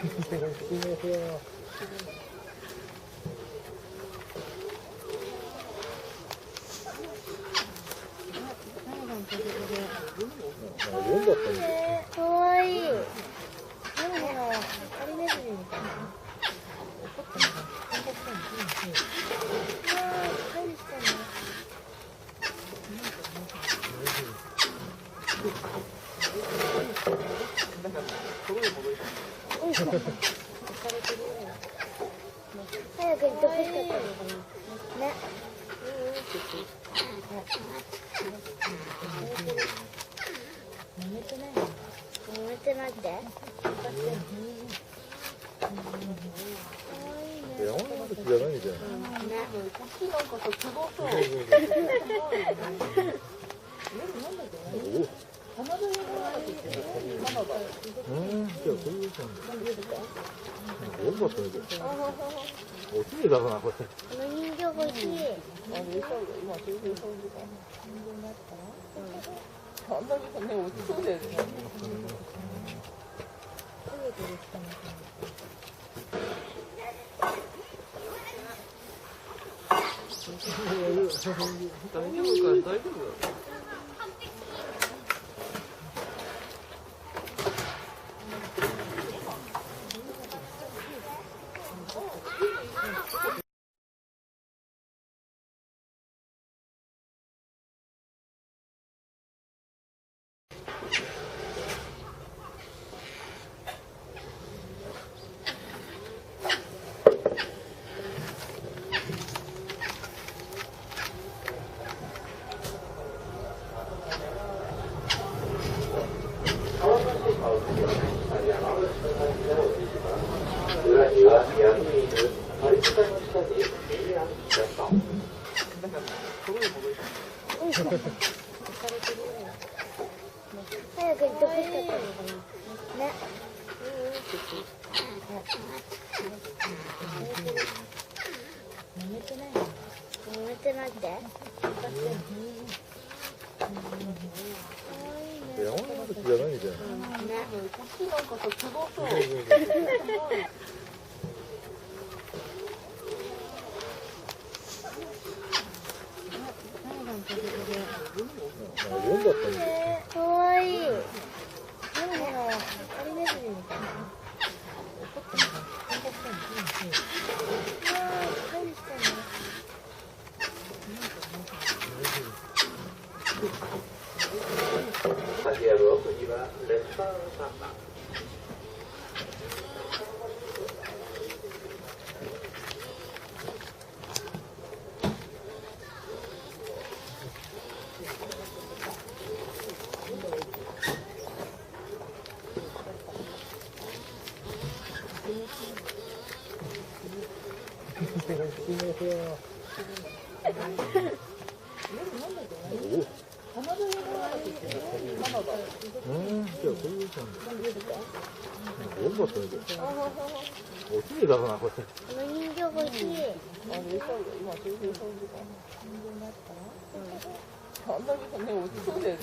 안녕하세요.かわいい。でもハリネズミみたいな。怒ってるの。喧嘩してんの。何してんの。早く行ってほしかったのかな。ね。揉めてないの？揉めてないって？いや、女の子じゃないみたいな。こっちなんかさ、すごそう。カナダ英語なんだっけ？カナダ。じゃあそういう感じ。よかったね。おきれいだなこれ。この人形欲しい。今それでそう時間。あんだけね、落ちそうだよね。大丈夫か、大丈夫。早く行ってほしかったのかな。ね。揉めてないの？揉めてないって？いや、女の子じゃないみたいな。こっちなんかさ、すごそう。4だったね。かわいい。でもハリネズミみたいな。怒ってんの？喧嘩してんの？何してんの？先ほど奥にはレストランさん。カナダ英語なんだっけ？カナダ。じゃあそういう感じ。よかったね。おきれいだなこれ。この人形欲しい。今それでそう時間。あんだけね、落ちそうだよね。